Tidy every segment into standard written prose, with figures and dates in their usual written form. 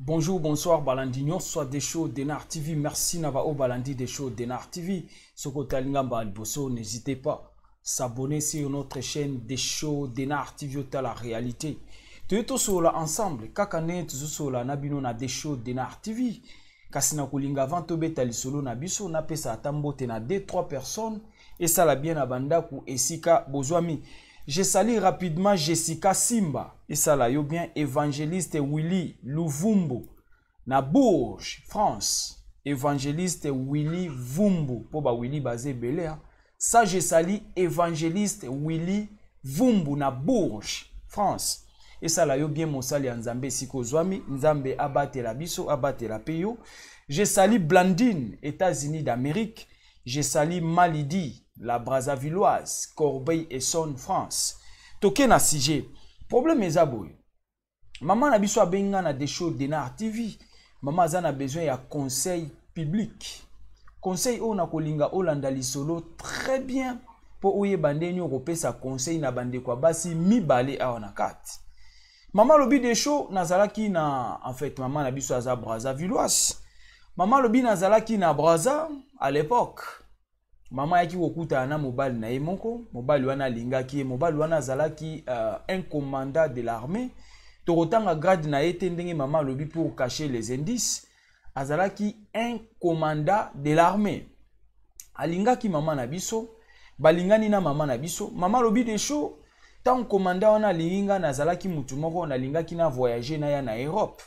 Bonjour, bonsoir, Balandino, soit des shows Denar TV. Merci Navao Balandi des shows Denar TV. N'hésitez pas à s'abonner sur notre chaîne des shows Denar TV. La réalité. Tout cela ensemble. Kakane tout cela nabino na des shows Denar TV. Kasina kulinga vanto betali solo na biso na pesa tambote na 2-3 personnes et ça la bien abandaku esika bozwami. Je salue rapidement Jessica Simba et ça la yo bien évangéliste Willy Louvumbu na Bourges, France. Évangéliste Willy Vumbu pour ba Willy basé belé. Ça je salue évangéliste Willy Vumbu na Bourges, France. Et ça la yo bien mosali nzambe siko zwami nzambe abate la biso abate la peyo. Je salue Blandine, États-Unis d'Amérique. Je salue Malidi, la Brazzavilloise, Corbeil-Essonne, France. Toké na sujet. Problème est aboy. Maman na biso abenga na des shows Denar TV. Maman a besoin de conseil public. Conseil on a kolinga Olanda lisolo très bien pour oye bande nyo kopesa conseil na bande kwa basi mi balé a na kat. Maman lobi des shows nazalaki na en fait maman na biso aza Brazzavilloise. Maman lobi nazalaki na Brazza à l'époque. Maman yaki kokuta na mobile na emoko, mobile wana lingaki, mobile wana zalaki un commandant de l'armée. Torotanga grade na ete ndenge maman lobi pour cacher les indices. Azalaki un commandant de l'armée. Alingaki maman na biso, balingani na maman na biso. Maman lobi de show, tant commandant wana linga nazalaki mutu moko na lingaki na voyager na ya na Europe.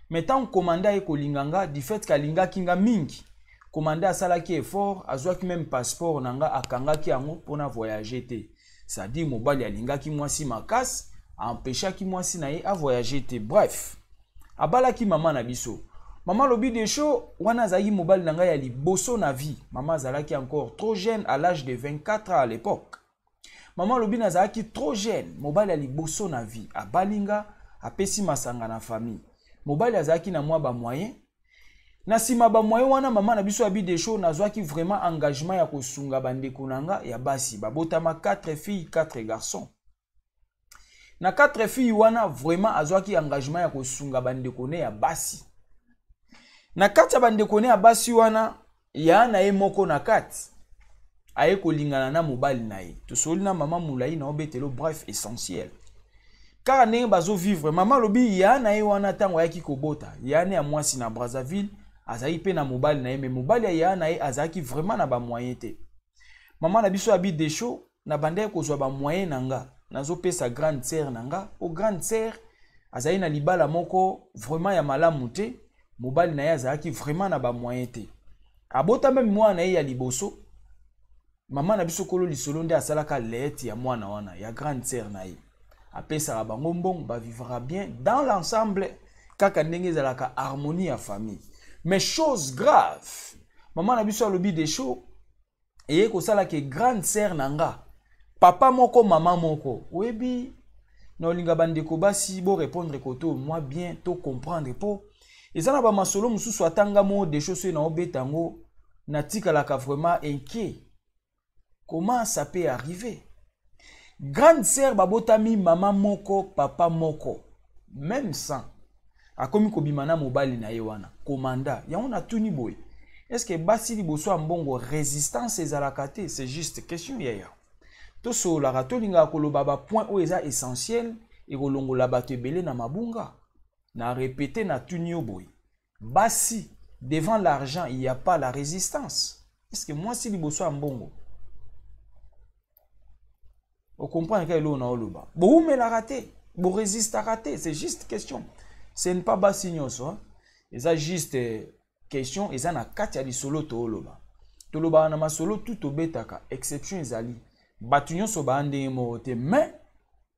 Mais tant commandant eko linganga du fait kalingaki nga mingi. Commandant asalaki effort, azwaki même passeport nanga akangaki yango pona voyager te. Ça dit mobali alingaki mwasi makas, empêchaki mwasi na ye a voyager te. Bref, abalaki maman na biso. Maman lobi de show, wana zaki mobali nanga ya liboso na vie. Maman zalaki encore trop jeune à l'âge de 24 ans à l'époque. Maman lobi nazalaki trop jeune, mobali ya liboso na vie. Abalinga, apesi masanga na famille. Mobali azalaki na mwa ba moyen. Na sima ba moyen wana maman na biso abi de show nazwaki vraiment engagement ya kosunga bandeko nanga ya basi. Babotama 4 filles, 4 garçons. Na 4 filles wana vraiment azwaki engagement ya kosunga bandeko ne ya basi. Na kati ya bandeko ne ya basi wana ya na ye moko na kati. Aye kolingana na mobali na ye. Tosoli na maman mulai na obetelo bref essentiel. Car ndenge bazo vivre maman lobi ya na ye wana tango ayaki kobota. Ya ne ya mwasi na Brazzaville. Azaki pe na mobali na ye, mais mobali ya na ye azaki vraiment na ba moyen te. Maman na biso abi de show na bande kozwa ba moyen nanga. Nazo pesa grande sœur nanga. O grande sœur azaki na libala moko vraiment ya malamu te. Mobali na ye azaki vraiment na ba moyen te. Abota même mwana na ye ya liboso. Maman na biso kolo lisolo nde asalaka lete ya mwana wana ya grande sœur na ye. Apesa bango mbongo ba vivra bien dans l'ensemble kaka ndenge zalaka harmonie ya famille. Mais chose grave, maman na biso alobi de show eye kosala ke grande sœur nanga papa moko maman moko webi na olinga bandeko basi bo répondre koto moi bien to comprendre po ezana ba masolo mususu atanga mo de show so na obetango na tikalaka vraiment inquiet. Comment ça peut arriver? Grande sœur babotami maman moko papa moko même sans akomi kobimana mobali na ye wana commanda ya on a tuni boy. Est-ce que basi liboso mbongo résistance ezalaka te? C'est juste question yaya. To so la ratolinga koloba ba point o eza essentiel et kolongola bato ebele na mabunga na répéter na tuni boy. Basi devant l'argent il y a pas la résistance. Est-ce que moi si liboso mbongo on comprend que l'on a oloba. Bon mais la raté, bon résiste à rater, c'est juste question. Ce n'est pas bas signos, hein. C'est juste question, et ça na katia di solo to oloba. To loba na ma solo tout obetaka, exception ezali. Batunyo so ba ande mote, mais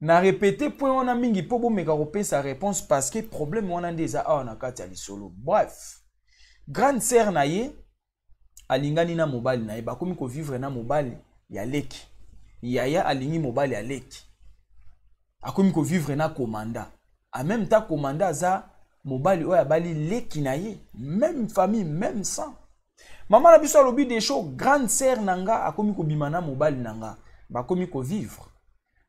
na répété point wana mingi po bomeka kopesa réponse parce que problème wana nde eza awa na kati ya lisolo. Bref, grande sœur na ye alingani na mobali na ye bakomi ko vivre na mobali ya leki. Yaya alingi mobali ya leki. Akomi ko vivre na commanda. En même temps commanda za mobali oya bali leki na ye, même famille, même sang. Maman na biso alobi des choses, grande sœur nanga akomi ko bimana mobali nanga, bakomi ko vivre.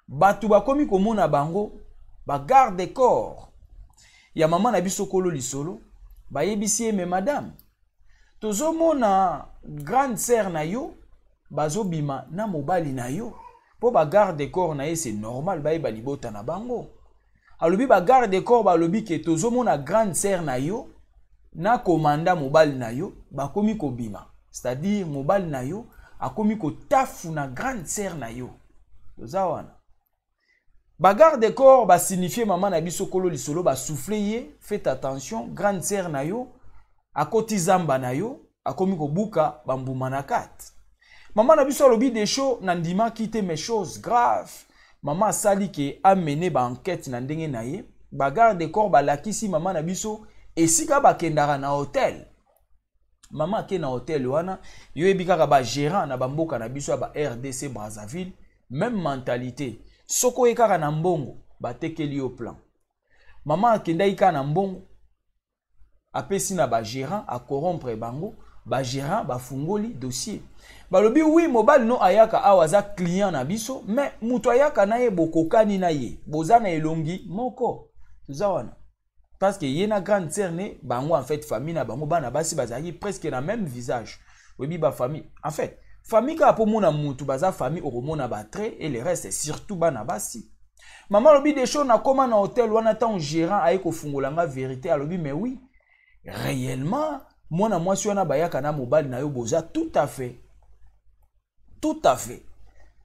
Batu bakomi ko mona bango, ba garde corps. Ya maman na biso kolo lisolo, ba yebisi mais madame, tozo mona grande sœur na yo, bazo bima na mobali na yo. Po ba garde corps na ye c'est normal, ba yeba libota na bango. Alobi ba garde corps ba lobi ke tozo mona grande sœur na yo, na commanda mobali na yo, bakomi ko bima. C'est-à-dire mobali na yo, akomi ko tafu na grande sœur na yo. Toza wana. Ba garde corps ba signifie maman na biso kolo lisolo ba souffler ye, faites attention, grande sœur na yo, akoti zamba na yo, akomi ko buka bambuma na kat. Maman na biso alobi des choses nandima kite mes choses graves. Maman sali ke amene ba enquête na ndenge na ye, ba garde corps ba lakisi maman na biso esika ba kendara na hotel. Maman ke na hotel wana, yo ebikaka ba gérant na bamboka na biso ba RDC Brazzaville, même mentalité. Soko ekaka na mbongo, ba tekeli au plan. Maman akenda ika na mbongo, apesi na ba gérant a corrompre bango, ba gérant ba fungoli dossier. Balobi oui mobile no ayaka awaza client na biso, mais muto ayaka na ye bokokani na ye, bozana elongi moko. Tuzawana. Parce que yena grande sœur ne bango en fait famille na bango bana basi bazaki presque na même visage. Webi ba famille. En fait, famille ka po mona mutu baza famille oromona ba trait et le reste surtout bana basi. Maman lobi des choses na koma na hôtel wana tant gérant ayeko fungolanga vérité alobi mais oui. Réellement, mona mwasi wana bayaka na mobile na yo boza tout à fait. Tout à fait.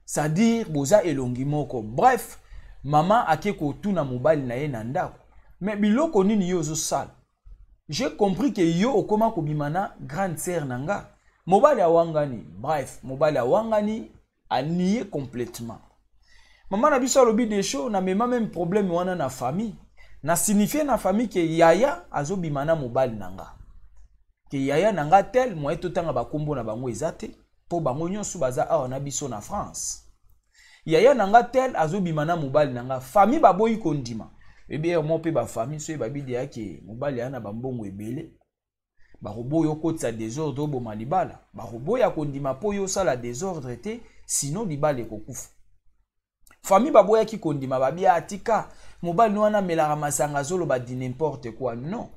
C'est-à-dire boza elongi moko. Bref, maman akeko tout na mobile na ye na ndako. Mais biloko nini yo zo sal. J'ai compris que yo okoma ko bimana grande sœur nanga. Mobile ya wangani. Bref, mobile ya wangani a nié complètement. Maman na biso lobi des choses na même problème wana na famille. Na signifie na famille que yaya azo bimana mobile nanga. Que yaya nanga tel mo etotanga ba kombo na bango ezate po bango nyonso baza awa na biso na France. Yaya nanga tel azo bimana mobile nanga famille baboyi kondima. Ebe mo pe ba famille so babidi yake mobile yana bambongo ebele. Ba robo yo kotsa désordre bo malibala. Ba robo ya kondima po yo sala désordre te sinon libala ekokufa. Famille baboya ki kondima babi atika mobile no wana melaka masanga zolo ba di n'importe quoi non.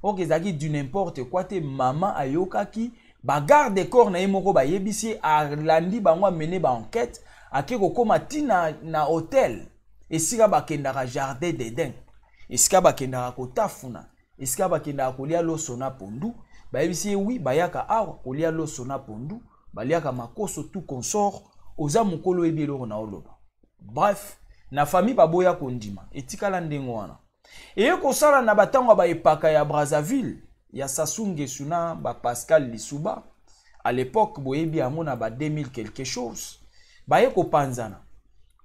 Ok ezaki du n'importe quoi te maman ayokaki ba garde corps na ye moko ba yebisi alandi bango amene ba enquête akeko koma tina na hôtel esika bakendaka jardin d'Eden esika bakendaka kotafuna esika bakendaka kolia loso na pondu ba yebisi oui bayaka awa kolia loso na pondu baliaka makoso tout consort oza mokolo ebelo na oloba. Bref, na famille baboya kondima etikala ndengo wana eye kosala na batango ba epaka ya Brazzaville ya Sassou Nguesso na ba Pascal Lissouba à l'époque boyebi amona ba 2000 quelque chose baye kopanzana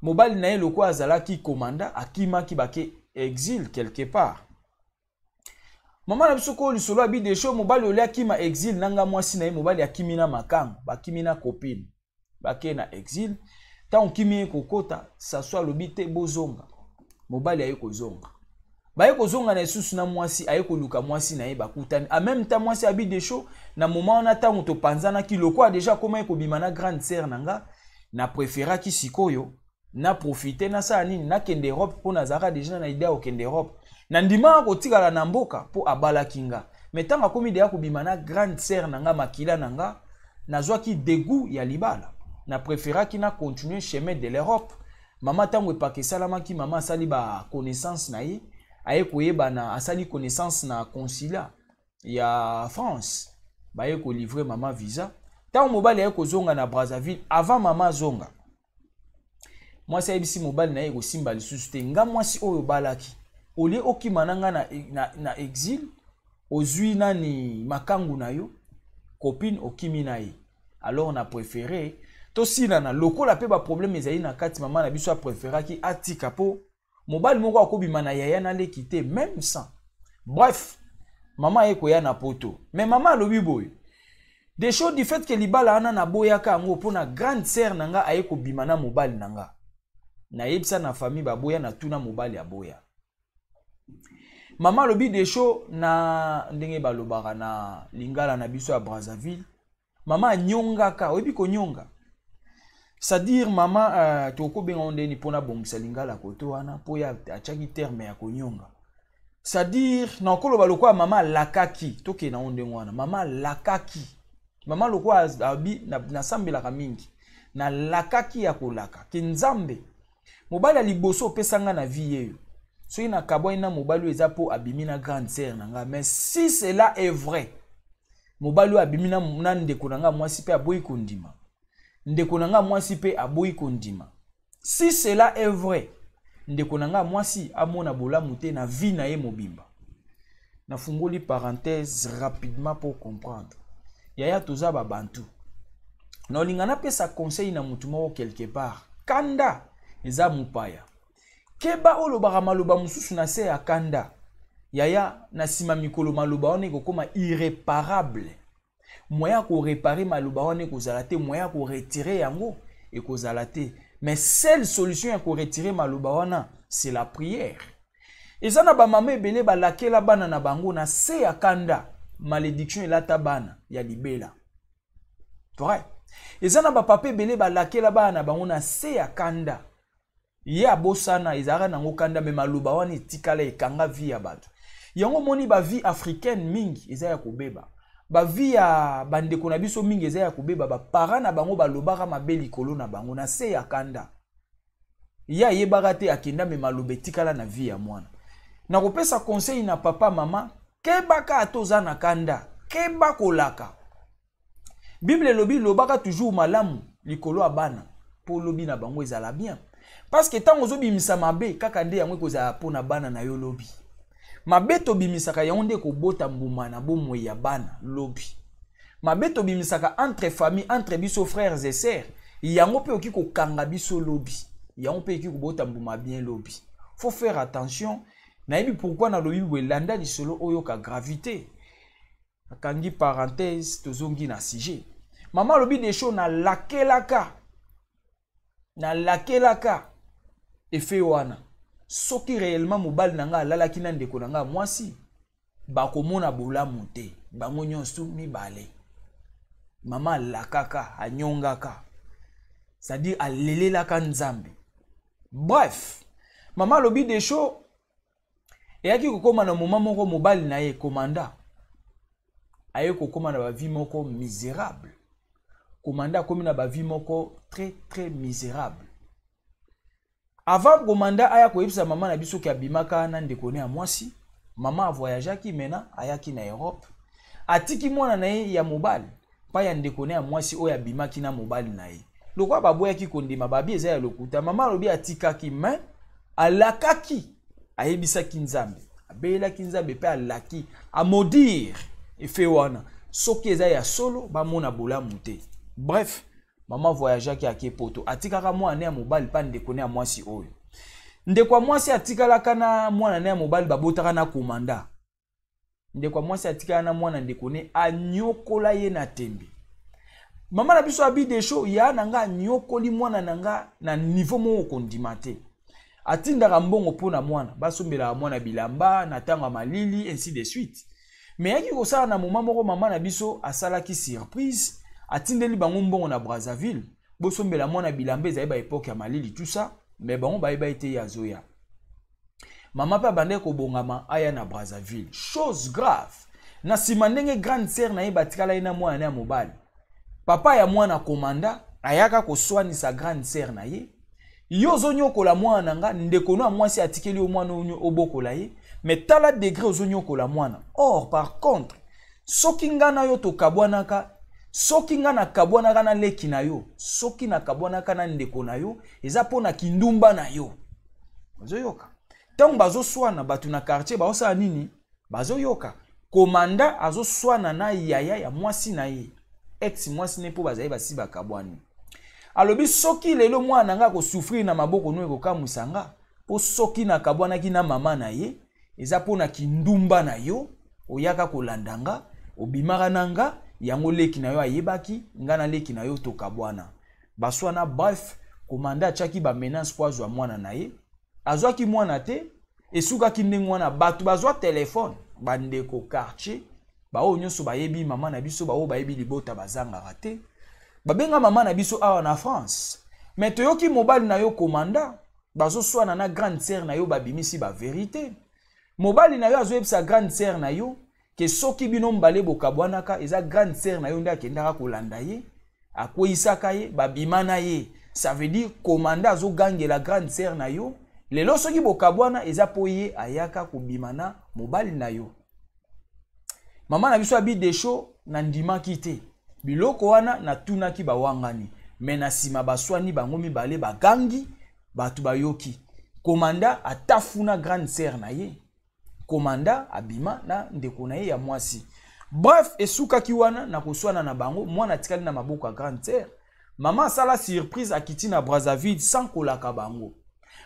mobali na ye loko azalaki commanda akimaki bake exil quelque part. Maman na biso ko lisolo abi des choses mobali ole akima exil nanga mwasi na ye mobali akimina makango bakimina copine bake na exil tant kimi kokota Sassou alobi te bozonga mobali aye kozonga baye kozonga na esusu na mwasi aye koluka mwasi na ye bakutani en même temps mwasi abi des choses na moment on attend to panzana ki loko déjà comment ekobima na grande sœur nanga na préféra ki sikoyo na profiter na sa nini na kende Europe po nazaka déjà na idea o kende Europe na ndima ko tikala na mboka po abala kinga mais tanga komi deya kobima na grande sœur nanga makila nanga nazwa ki dégoût ya libala na préféra ki na continuer chemin de l'Europe. Maman tango epake salama ki maman asali ba connaissance na ye aye koyeba na asali connaissance na consulat ya France baye ko livrer maman visa tango mobali aye kozonga na Brazzaville avant maman zonga mwasi ayebisi mobali na ye kosimba lisusu te nga mwasi oyo balaki olie okima nanga na exil ozwi nani makangu na yo copine okimi na ye alors on a préféré tosilana lokola pe ba problème ezali na kati mama na biso a préféraki atika po mobali moko akobima na yaya na leki te même sans. Bref, maman ekoya na poto. Mais maman alobi boy. Des choses du fait que libala ana na boyaka ngo pona grande sœur nanga ayeko bima na mobali nanga. Na yebisa na famille ba boya na tuna mobali aboya. Maman alobi des choses na ndenge balobaka na lingala na biso ya Brazzaville. Maman nyongaka, oyebi ko nyonga. C'est-à-dire maman toko benga ndeni pona bongisa lingala koto wana po ya achaki terme ya konyonga. C'est-à-dire na koloba lokwa mama lakaki toke na onde ngwana mama lakaki mama lokwa abi na sambela mingi na lakaki ya kolaka kinzambe mobali liboso pesanga na vie yeyo so ina kabwa ina mobali eza po abimi na grande sœur nanga mais si cela est vrai mobali abimi na ndeko nanga mwasi pe aboyi kondima ndeko nanga mwasi pe aboyi kondima si cela est vrai ndeko nanga mwasi amona bolamu te na vie na ye mobimba. Na fungoli parenthèse rapidement pour comprendre. Yaya toza ba bantu. Na olingana pesa conseil na mutu moko quelque part. Kanda eza mupaya. Keba olobaka maloba mususu na se ya kanda. Yaya na sima mikolo maloba one kokoma irréparable. Moya ko réparer maloba one kozala te, moya ko retirer yango e kozala te. Mais seule solution pour retirer maloba wana, c'est la prière. Et ça na ba mama ebele ba lakela bana na bango na se ya kanda, malédiction elata bana ya libela. Vrai. Et ça na ba papa ebele ba lakela bana na bango na se ya kanda. Ya bosana ezara na ngokanda me maloba wana etikala ekanga vie ya bato. Yango moni ba vie africaine mingi ezaya kobeba. Ba vie ya bandeko na biso mingi eza ya kobeba ba para na bango balobaka mabe likolo na bango na se ya kanda. Ya yebaka te akenda me malobe tikala na vie ya mwana. Na kopesa conseil na papa mama kebaka atoza na kanda, keba kolaka. Bible lobi lobaka toujours malamu likolo ya bana po lobi na bango ezala bien. Parce que tant ozo bimisa mabe kaka nde yango kozala po na bana na yo lobi. Mabeto bimisaka yonde ko bota mbuma na bomwe ya bana lobi. Mabeto bimisaka entre famille, entre biso frères et sœurs, yango pe oki ko kanga biso lobi. Yango pe oki ko bota mbuma bien lobi. Faut faire attention. Na yebi pourquoi na lobi welanda li solo oyo ka gravité. Akangi parenthèse tozongi na sujet. Maman lobi des choses na lakelaka. Na lakelaka. Efe wana. Soki réellement mobali nanga lalaki na ndeko nanga mwasi bakomona bolamu te bango nyonso mibale mama lakaka anyongaka c'est-à-dire alelelaka nzambe. Bref, mama lobi des choses eyaki kokoma na moment moko mobali na ye komanda aye kokoma na ba vie moko misérable. Komanda komi na ba vie moko très misérable. Avant komanda aya koyebisa mama na biso ki abimaka na ndeko ne ya mwasi, mama a voyageaki mena ayaki na Europe. Atiki mwana na ye ya mobali, pa ya ndeko ne ya mwasi oyo abimaki na mobali na ye. Lokwa baboyaki kondima babi eza ya lokuta, mama lobi atikaki mais alakaki ayebisaki nzambe. Abelaki nzambe pe alaki a maudire efe wana. Soki eza ya solo ba mona bolamu te. Bref, maman voyageaki ake poto atikaka mwana ya mobali pa ndeko ne ya mwasi oyo. Ndeko mwasi atikalaka na mwana ne ya mobali babotaka na komanda. Ndeko mwasi atikala na mwana ndeko ne anyokola ye na tembe. Mama na biso abi des choses ya nanga nyokoli mwana nanga na niveau moko kondima te. Atindaka mbongo pona mwana basombela mwana bilamba na tanga malili ainsi de suite. Mais yaki kosala na moment moko mama na biso asalaki surprise. Atindeli bango mbongo na Brazzaville, bosombela mwana bilamba ezali ba époque ya malili tout ça, mais bango ba ete ya zoya. Mama pa bande ko bongama aya na Brazzaville. Chose grave. Na sima ndenge grande sœur na ye batikala ina mwana ya mobali. Papa ya mwana komanda ayaka ko soanisa grande sœur na ye. Yo zonyokola mwana nga ndeko no mwasi atikeli o mwana onyo obokola ye, mais tala degré ozonyokola mwana. Or par contre, soki ngana yo to kabwanaka soki nga na kabwanaka na leki na yo, soki na kabwanaka na ndeko na yo, eza pona kindumba na yo. Bazo yoka. Tango bazo swana batu na quartier baosa nini? Bazo yoka. Komanda azo swana na yaya ya mwasi na ye. Ex mwasi ne po bazali basi bakabwani. alobi soki lelo mwana nga ko souffrir na maboko no ko kamusanga po soki na kabwana ki na mama na ye eza pona kindumba na yo oyaka kolandanga obimaka nanga yango leki na yo ayebaki ngana leki na yo to kabwana baswana bref komanda chaki ba menace po azwa mwana na ye azwaki mwana te esukaki ndenge wana batu bazwa telefone bandeko quartier bao nyonso bayebi mama na biso bao bayebi libota bazanga te babenga mama na biso awa na France mais toyoki mobali na yo komanda bazo swana na grande sœur na yo babimisi ba vérité mobali na yo azoyebisa grande sœur na yo ke soki bino mbale bokabwanaka eza grande sœur na yo nde akendaka kolanda ye akweyisaka ye babima na ye ça veut dire komanda azogangela grande sœur na yo lelo soki bokabwana eza po ye ayaka kobima na mobali na yo mama na biso abi desho na ndimaki te biloko wana natunaki bawangani me na sima baswani bango mibale bagangi batu bayoki komanda atafuna grande sœur na ye komanda abima na ndeko na ye ya mwasi bref esukaki wana na koswana na bango mwana tikali na maboko ya grande sœur mama sala surprise akiti na Brazzaville sans kolaka bango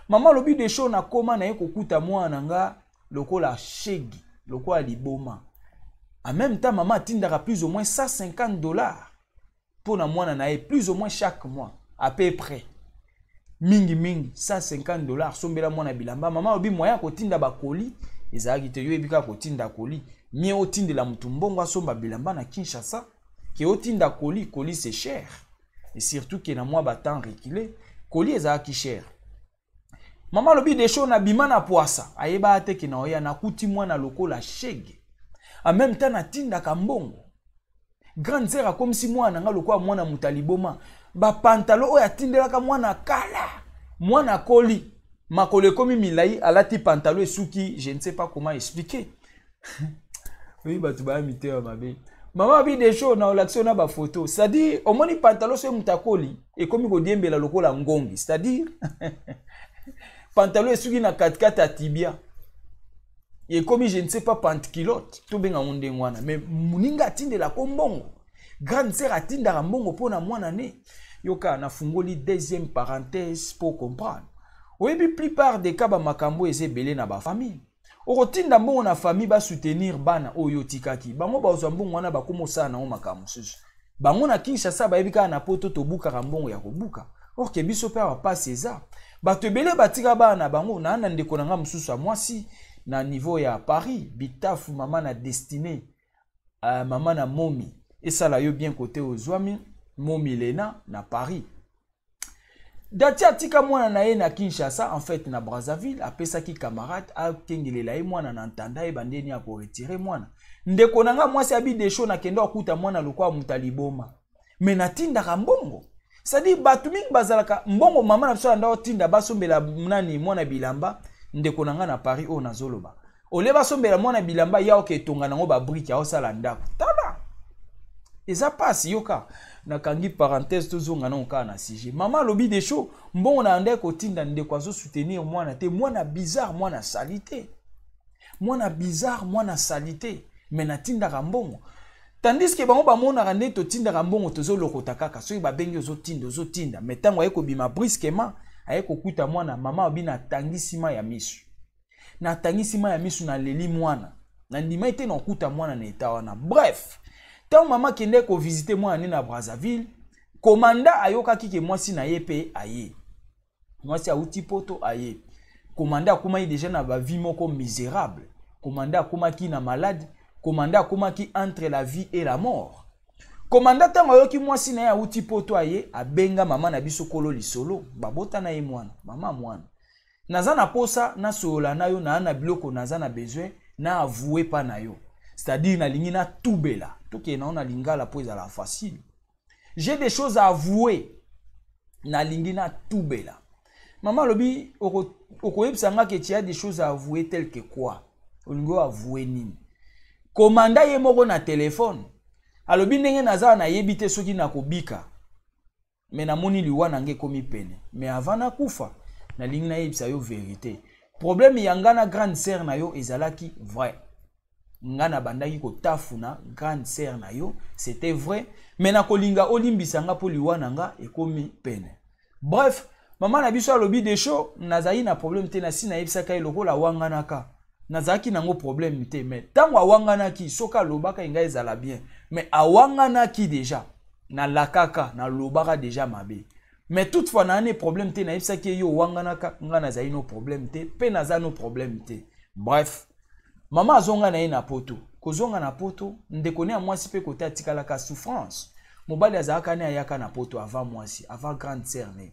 mama lobi de show na koma na ye kokuta mwana nga lokola shegi lokola liboma en même temps maman atindaka plus ou moins $150 pour na mwana na ye plus ou moins chaque mois à peu près mingi mingi $150 sombela mwana bilamba mama lobi moya kotinda bakoli ezalaki te yo ebika kotinda koli mie otindela mutu mbongo asomba bilamba na Kinshasa ke otinda koli koli c'est cher et surtout que na moi batant reculé koli ezalaki cher mama lobi de show na bima na poasa ayeba ate ke na oya na kuti mwana lokola shege en même temps na tinda kambongo grande sœur comme si mwana nga lokola mwana mutaliboma ba pantalon oya tindelaka mwana kala mwana koli makole komi milai alati pantalon esuki je ne sais pas comment expliquer oui batu ba mité wa mabe mama bi de show na olaction na ba photo c'est-à-dire au moni pantalon so mutakoli e komi ko diembela lokola ngongi c'est-à-dire pantalon esuki na 4x4 à tibia et comme je ne sais pas pantikilote to benga onde ngwana mais muninga atindela ko mbongo grande sœur atindaka mbongo pona mwana ne yoka na fungoli deuxième parenthèse pour comprendre oyebi plupart des cas ba makambo ezebele na ba famille okotinda mbongo na famille ba soutenir bana oyo tikaki bango bazwa mbongo wana bakomosana na makambo susu bango na Kinshasa bayebika na poto to buka mbongo ya kobuka or ke biso pa pas César bato ebele batika bana bango na ndeko na nga mususu mwasi na niveau ya Paris bitafu mama na destiné mama na momi esala yo bien côté ozwami momi lena na Paris dati atika mwana na ye na Kinshasa en fait na Brazzaville apesaki camarade akengelela ye mwana na ntanda e bandeni ya ko retirer mwana ndeko na nga mwasi abi de show na kendo akuta mwana lokwa mutaliboma mais natindaka mbongo c'est-à-dire batu mingi bazalaka mbongo mama na biso anda otinda basombela nani mwana bilamba ndeko na nga na Paris o nazoloba ole basombela mwana bilamba ya oke tonga nango ba brique ya osala ndako tala eza pasi yoka na kangi parenthèse tozonga na oka na sujet mama lobi de show mbongo na ande ko tinda ndeko azo soutenir mwana te mwana bizarre mwana salité mwana bizarre mwana salité mais natindaka mbongo tandis que bango bamonaka nde totindaka mbongo tozolokota kaka soki babengi ozotinda mais ntango aye kobima brusquement aye kokuta mwana mama obi natangisima ya misu natangisima ya misu na leli mwana na ndima ete na okuta mwana na eta wana bref ntango mama kende kovisite mwana ne na Brazzaville komanda ayokaki ke mwasi na ye pe aye mwasi auti poto aye komanda akomaki deja na bavie moko misérable komanda akomaki na malade komanda akomaki entre la vie et la mort komanda tango ayoki mwasi na ye auti poto aye abenga mama na biso kolo lisolo babota na ye mwana mama mwana naza na posa na solola na yo na biloko naza na besoin na avouer pa na yo c'est-à-dire na lingi na tubela toke na ona lingala po ezala facile j'ai des choses à avouer na lingi na tubela mama lobi okoyebisa nga ke tu as des choses à avouer telles que quoi olingo avouer nini komanda ye moko na téléphone alobi ndenge naza na yebite soki na kobika mais namoni liwa nange komi pene mais avant na kufa na lingi na yebisa yo vérité problème yanga na grande sœur na yo ezalaki vrai ngana bandaki ko tafuna grande sœur na yo, c'était vrai, mais na kolinga olimbisanga po liwana nga ekomi pene. Bref, maman na biso alobi de show, nazali na problème te na si na yebisaka lokola wanganaka. Nazaki nango problème te, mais tango awanganaki soka lobaka inga ezala bien, mais awanganaki déjà na lakaka na lobaka déjà mabe. Mais toutefois na ane problème te na yebisaki yo wanganaka nga nazali no problème te, pe naza no problème te. Bref, maman azonga na ye na poto. Kozonga na poto, ndekone a mwasi pe kote atikalaka souffrance. Mobali azalaka ne ayaka na poto avant mwasi, avant grande sœur ne.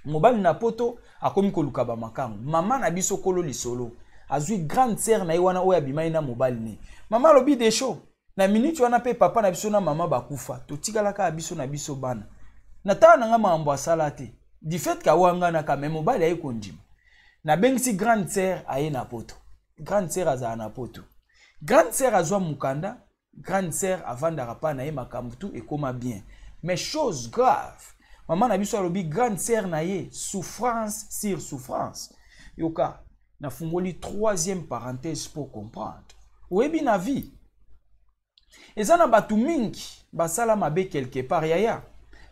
Mobali na poto akomi koluka ba makango. Maman na biso kolo lisolo. Azui grande sœur na ye wana oya bimai na mobali ne. Maman lobi de show. Na minute wana pe papa na biso na mama bakufa. Totikalaka biso na biso bana. Na tala nanga mambo asala te. Du fait ka wangana ka me mobali aye kondima. Na bengisi grande sœur aye na poto. Grande sœur azala na poto. Grande sœur azwa mukanda, grande sœur avandaka pa na ye makambo tout ekoma bien. Mais chose grave, maman na biso alobi grande sœur na ye souffrance sur souffrance. Yoka, na fungoli troisième parenthèse pour comprendre. Oyebi na vie. Eza na batu mingi basala mabe quelque part yaya.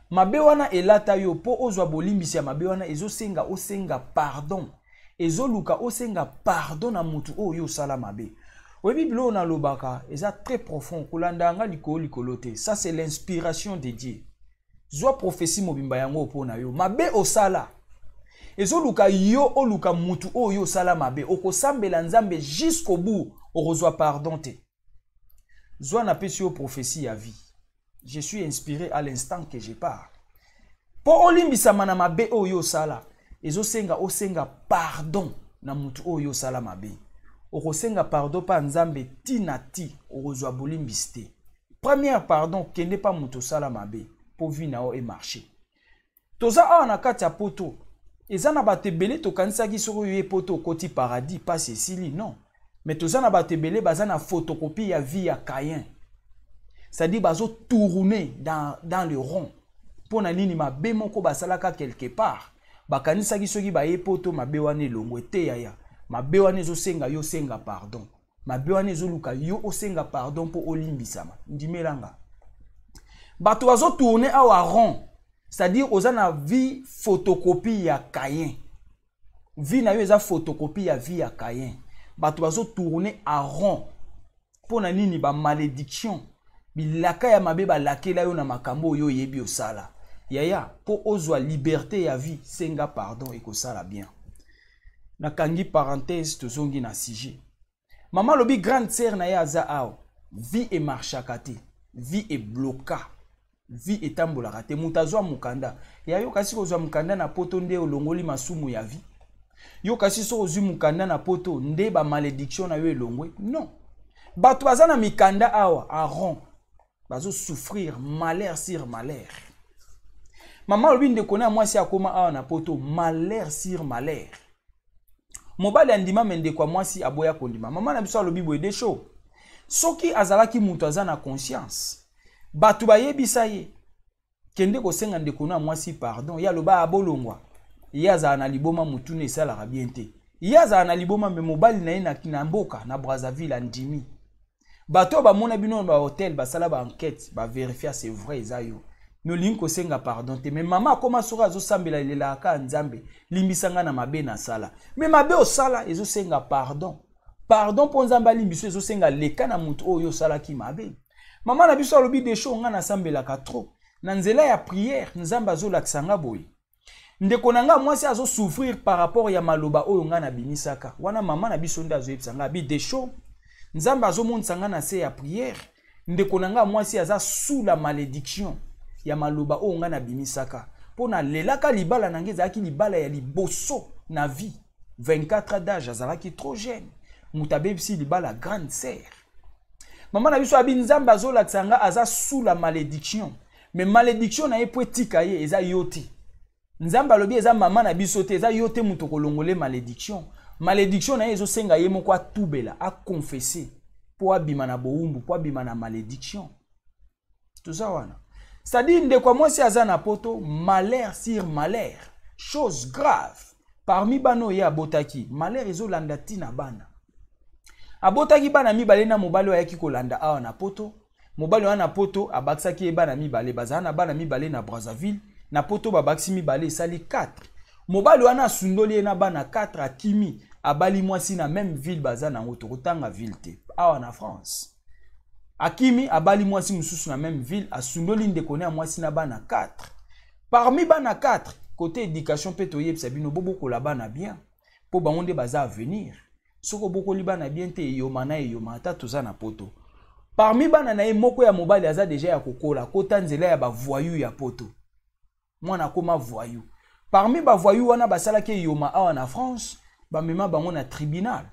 Mabe wana elata yo po ozwa bolimbisi ya mabe wana ezosenga osenga pardon. Ezoluka osenga pardon na mutu oyo sala mabe. Oui, Bible na lobaka, eza très profond. Kulandanga likolo te. Ça c'est l'inspiration de Dieu. Zwa prophétie mobimba yango opona yo. Mabe osala. Ezoluka yo oluka mutu oyo sala mabe. Okosambela nzambe jusqu'au bout. Orozwa pardon te. Zwa na pesi yo prophétie ya vie. Je suis inspiré à l'instant que je parle. Po olimbisa mana mabe oyo sala. Ezosenga osenga pardon na mutu oyo sala mabe. Okosenga pardon pa nzambe tina ti orozwa bolimbisi te. Première pardon kende pa mutu sala mabe po vi na o e marché. Toza awa na kati ya poto. Eza na bato ebele tokanisaki soko yo e poto koti paradis pas Cécilie non. Mais toza na bato ebele baza na photocopie ya vie ya Caïn. C'est-à-dire bazo tourner dans le rond. Pona nini mabe moko basalaka quelque part. Bakanisaki soki ba e poto mabe wane longwe te yaya. Mabe wane ezosenga yo senga pardon. Mabe wane ezoluka yo osenga pardon po olimbisama. Ndimelanga. Bato bazo tourner awa rond. C'est-à-dire oza na vie photocopie ya Caïn. Vie na yo eza photocopie ya vie ya Caïn. Bato bazo tourner à rond. Pona nini ba malédiction. Bilaka ya mabe ba lakela yo na makambo yo yebi osala. Yaya po ozwa liberté ya vie senga pardon ekosala bien. Na kangi parenthèse tozongi na sujet. Maman lobi grande sœur na ya za ao. Vie e marchaka te. Vie e bloka. Vie etambolaka te. Mutazwa mukanda. Ya yo kasi kozwa mukanda na poto nde olongoli masumu ya vie. Yo kasi so ozwi mukanda na poto nde ba malédiction na yo elongwe. Non. Bato baza na mikanda awa a rond. Bazo souffrir malheur sur malheur. Maman lobi nde kona mwasi akoma awa na poto malheur sur malheur. Mobali andima mende kwa mwasi aboya kondima. Maman na biso alobi boye de show. Soki azalaki mutu aza na conscience. Batu bayebisa ye. Kende kosenga ndeko na mwasi pardon. Ya loba abolongwa. Ya za na liboma mutu ne sala bien te. Ya za na liboma me mobali na ye na mboka na Brazzaville andimi. Bato ba mona bino ba hotel ba sala ba enquête ba vérifier c'est vrai ezayo. No linko senga pardon te. Mais maman koma soka zo sambela lela ka nzambe limbisanga na mabe na sala. Mais mabe o sala ezo senga pardon. Pardon po nzamba limbiso ezo senga leka na mutu oyo sala ki mabe. Maman na biso alobi de show nga na sambela ka trop. Na nzela ya prière nzamba zo laksanga boy. Ndeko nanga mwasi azo souffrir par rapport ya maloba oyo nga na bimisaka. Wana maman na biso nda zo yebisanga bi de show. Nzamba azo montsanga na se ya prière. Ndeko nanga mwasi aza sous la malédiction. Ya maloba o nga na bimisaka. Pona lelaka libala nange zaki libala ya liboso na vie. 24 ans d'âge azalaki trop jeune. Mutabe bisi libala grande sœur. Maman na biso abi nzamba zo laksanga aza sous la malédiction. Mais malédiction na ye poetika ye eza yote. Nzamba lobi eza maman na biso te eza yote muto kolongole malédiction. Malédiction na ye zo senga ye moko atubela a confesser po abima na boumbu po abima na malédiction. Tout ça wana. C'est-à-dire, de quoi moi si aza na poto, malheur sur malheur. Chose grave. Parmi bano ya botaki, malheur ezo landati na bana. abotaki bana mibale na mobali oyo ayaki kolanda awa na poto. Mobali wana poto abakisaki ye bana mibale, bazala na bana mibale na Brazzaville. Na poto babakisi mibale esali 4. Mobali wana asundoli ye na bana 4 akimi abali mwasi na même ville baza nango tokotanga ville te awa na France. Akimi abali mwasi mususu na même ville asundoli ndeko na mwasi na bana 4. Parmi bana 4 côté éducation pe toyebisa bino bobokola bana bien po bango nde baza avenir. Soko bokoli bana bien te eyoma na eyoma ata toza na poto. Parmi bana na ye moko ya mobali aza deja ya kokola kota nzela ya bavoyou ya poto. Mwana koma voyou. Parmi bavoyou wana basalaki eyoma awa na France, bamema bango na tribunal.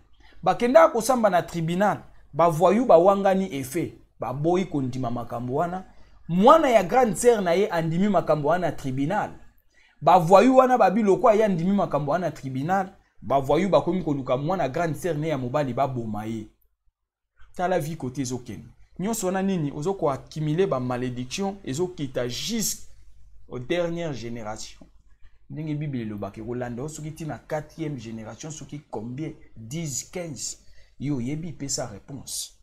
Bakenda kosamba na tribunal, bavoyou bawangani efe, baboyi kondima makambo wana. Mwana ya grande sœur na ye andimi makambo wana tribunal. Bavoyou wana babiloko ya andimi makambo wana tribunal, bavoyou bakomi koluka mwana grande sœur ne ya mobali baboma ye. Tala vie côté zoken. Nyonso wana nini ozoko accumuler ba malédiction ezokita jusqu'aux dernières générations. Ndenge Bible lobaki rolanda soki tina 4e génération soki combien 10 15 yo yebi pe sa réponse.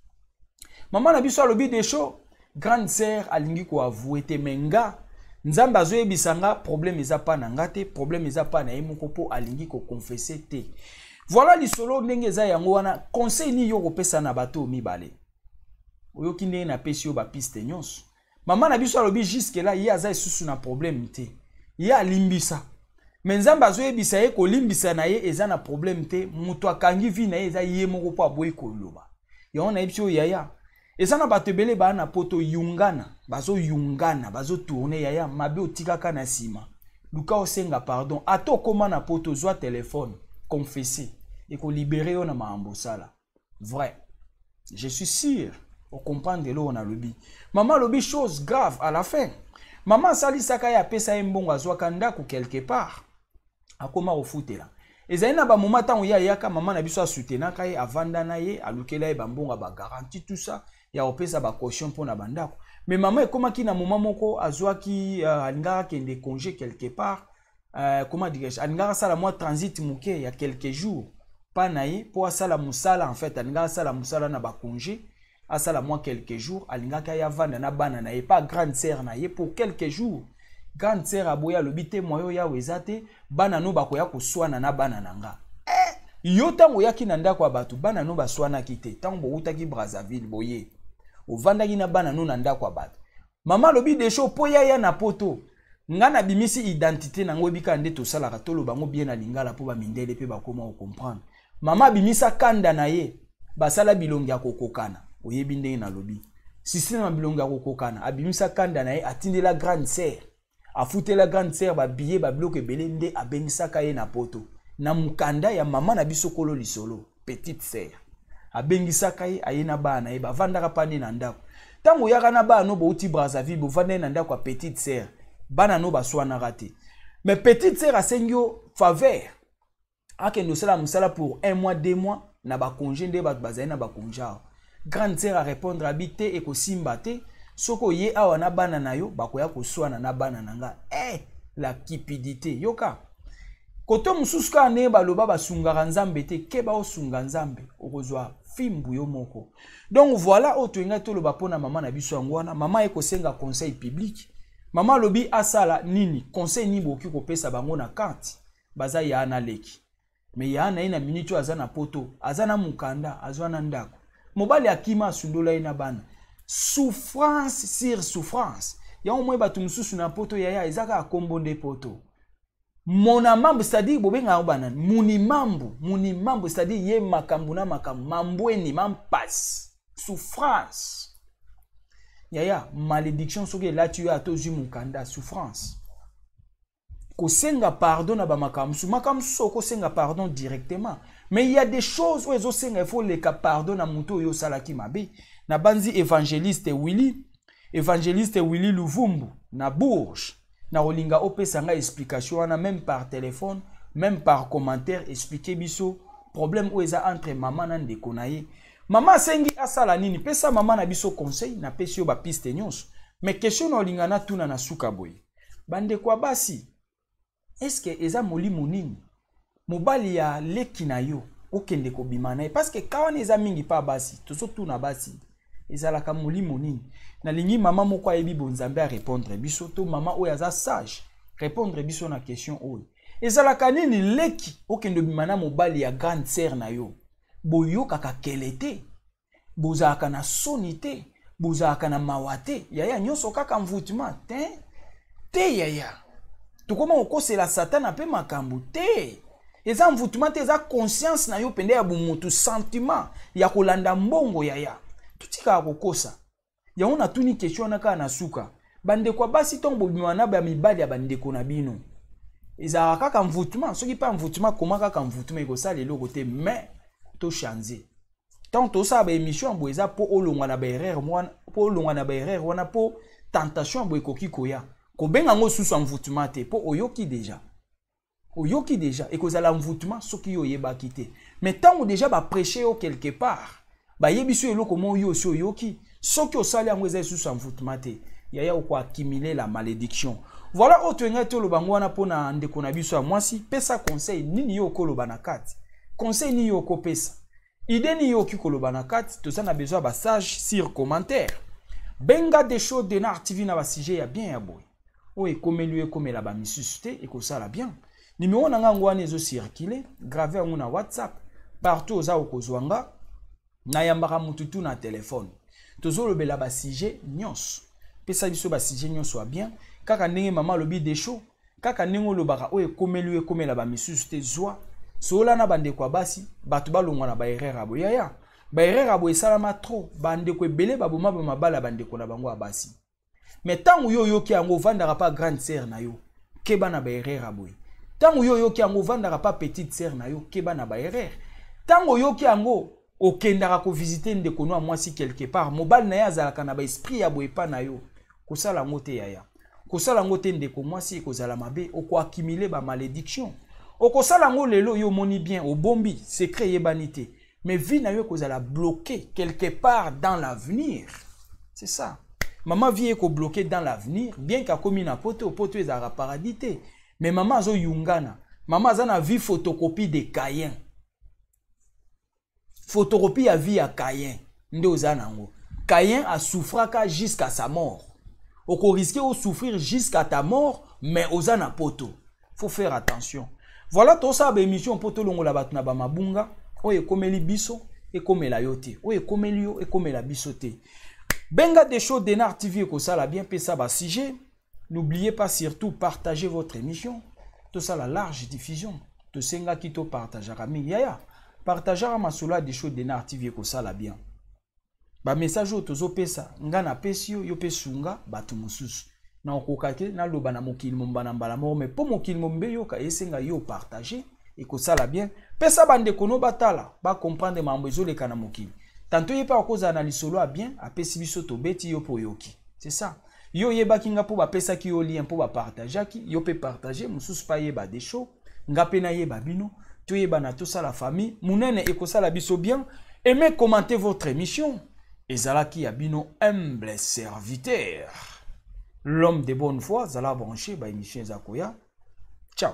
Maman na biso alobi des choses grande sœur alingi ko avouer te menga nzamba zo yebisanga problème eza pa na ngate problème eza pa na yemoko po alingi ko confesser te. Voilà lisolo ndenge eza yango wana conseil ni yo kopesa na bato mibale. Oyoki ndenge na pesi yo ba piste nyonso. Maman na biso alobi jusque là ye aza isusu na problème te. Ye alimbisa. Menzamba zo yebisa ye kolimbisa na ye eza na problème te. Muto akangi vi na ye eza ye moko po aboyi koloba. Yango na yebisi yo yaya. Eza na bato ebele ba na poto yungana. Bazo tourner yaya mabe otikaka na sima. Luka osenga pardon. Ato koma na poto zwa téléphone. Confesser et qu'on libérer on a maambosala. Vrai. Je suis sûr. On comprend de l'eau on a lobby. Maman lobby chose grave à la fin. Maman sali sakaya pesa mbongo azwa kanda ou quelque part. Akoma au foot là. Et zaina ba moment tant ya yaka maman na biso soutenir kai avanda na ye alukela e ba mbongo ba garantie tout ça ya opesa ba caution pour na bandako. Mais maman e koma ki na moment moko azwa ki alingara kende congé quelque part. Comment dirais-je, alingara sala moi transit muke il y a quelques jours pas naïe pour sala musala en fait alingara sala musala na ba congé à sala moi quelques jours alingaka ya vanda na bana naïe pas grande sœur naïe pour quelques jours grande sœur aboya lobité moyo ya wezate bana no bakoya ko swana na bana nanga yo tango yaki na ndako abatu bana no baswana kite tango bo utaki Brazzaville boye ovandaki na bana no na ndako abatu mama lobi de show po ya na poto ngana bimisi identité nango bika nde to sala katolo bango bien na lingala po ba mindele pe bakoma o comprendre mama bimisa kanda na ye basala bilongi ya kokokana oyebi ndenge na lobi système na bilongi ya kokokana abimisa kanda na ye atindela grande sœur afutela grande sœur ba billet ba bloke belé nde abengisaka ye na poto na mukanda ya mama na biso kolo lisolo petite sœur abengisaka ye ayena bana ye bavandaka pani na ndako tango yaka na bana no bouti Brazzaville bovanda na ndako ya petite sœur bana no baswana raté mais petite sœur asengio faveur akendo sala musala pour 1 mois 2 mois na ba congé nde ba bazali na ba congé grande sœur a répondre habité et ko simba te soko ye awa na bana na yo bakoya ko swana na bana nanga la cupidité yoka koto mususu ka ne baloba basungaka nzambe te keba osunga nzambe okozwa fimbu yo moko donc voilà otoenga toloba pona mama na biso ngwana mama ekosenga conseil public. Mama lobi asala nini conseil ni boki kopesa bango na carte baza ya na leki mais ya na ina minute azana poto azana mukanda azwana ndako mobali akima sundola ina bana souffrance sur souffrance ya omwe batu mususu na poto ya ezaka akombonde poto mona mambo c'est-à-dire bobenga bana muni mambo c'est-à-dire ye makambu na makambu mambweni mampas souffrance. Yaya, malédiction soki là tu as tozu mukanda souffrance. Ko senga pardon na ba makamsu soko senga pardon directement. Mais il y a des choses où ezo senga il faut les ka pardon na muto yo salaki mabe. Na banzi évangéliste Willy Luvumbu na Bourges. Na olinga opesa nga explication wana même par téléphone, même par commentaire expliquer biso problème où eza entre maman na ndeko na ye. Maman sengi asala nini pesa maman na biso conseil na pesi yo ba piste nyonso mais question na olingana tuna na suka boye bande kwa basi est-ce que eza molimo nini mobali ya leki na yo okende kobima na parce que kawana eza mingi pa basi surtout na basi ezalaka molimo nini nalingi mama moko ayebi bonzambe a répondre biso to mama oyo aza sage répondre biso na question oyo ezalaka nini leki okende bima na mobali ya grande sœur na yo boyokaka kele te bozalaka na soni te bozalaka na mawa te yaya nyonso kaka mvutuma te yaya tokoma okosela satana mpe makambo te eza mvutuma te eza conscience na yo pende ya bumutu sentiment ya kolanda mbongo yaya tutika kokosa yango natuni question na kaka na suka bandeko basi tongo bobima na ba mibali ya bandeko na bino eza kaka mvutuma soki pa mvutuma koma kaka mvutuma ekosala eloko te mais to changer tant to sa ba émission bo eza po olongwa na ba erreur mwana po olongwa na ba erreur wana po tentation bo ekoki koya ko benga ngo susu mvutuma te po oyoki deja ekozala mvutuma soki yo yebaki te mais tant déjà ba prêcher yo quelque part ba yebiso eloko mo yo so yoki soki osali yango eza susu mvutuma te yaya ko accumuler la malédiction. Voilà autre ngate lo bangwana pona ndeko na biso ya mwasi pesa conseil nini yo koloba na kati conseil ni yo ko pesa idée ni yo ki koloba na kati to ça na besoin ba sage sur commentaire benga des choses de Nar TV na ba sujet ya bien ya boy o ekomeli ekomela ba misusu te ekosala bien numéro na ngango wana ezo circuler graver yango na WhatsApp partout oza okozwanga na yambaka mututu na téléphone tozo lobela ba sujet nyonso pesa biso ba sujet nyonso wa bien kaka ndenge mama lobi des shows kaka ndenge lobaka o ekomeli ekomela ba misusu te zwa sola na bande kwa basi batu balongwa na ba erreur abo yaya ba erreur abo esalama trop bande ko ebele baboma ba mabala bande ko na bango abasi mais tangu yo yoki yango vandaka pa grande sœur na yo keba na ba erreur abo tangu yo yoki yango vandaka pa petite sœur na yo keba na ba erreur tangu yoki yango okendaka ko visiter ndeko no mwasi quelque part mobile na ya zalaka na ba esprit ya boepa na yo kosala ngote yaya kosala ngote ndeko mwasi ekozala mabe oko accumuler ba malédiction okosala ngo lelo yo moni bien obombi secret yebanité mais vie na yo ekozala bloqué quelque part dans l'avenir c'est ça maman vie eko bloqué dans l'avenir bien qu'a komi na poto ezara paradis te mais maman zo yungana maman azana vie photocopie de Caïn photocopie ya vie ya Caïn nde ozana ngo Caïn a souffraka jusqu'à sa mort oko risquer de souffrir jusqu'à ta mort mais ozana poto faut faire attention. Voilà tout ça émission poto longola batuna ba mabunga oye komeli biso e komela yote oye komeli yo e komela biso te benga des choses de Nar TV ko sala bien pesa ba sujet n'oubliez pas surtout partager votre émission tout ça la large diffusion to senga kito partager ami yaya partager masula des choses de Nar TV ko sala bien ba message otozo pesa ngana pesio yo pesunga batu mususu na okokake na loba na mokili mombana mbala mo mais po mokili mombe yo ka esenga yo partager et ko sala bien pesa bande kono batala ba comprendre mambo ezoleka na mokili tanto yepa okoza na lisolo a bien apesi biso to beti yo po yoki c'est ça yo yeba kinga po ba pesa ki yo lien po ba partager ki yo pe partager mususu pa yeba des shows ngape na yeba bino to yeba na to sala famille munene e ko sala biso bien aimez commenter votre émission ezalaki ya bino humble serviteur. L'homme de bonne foi, Zala branché, bah émission Zakoya. Ciao.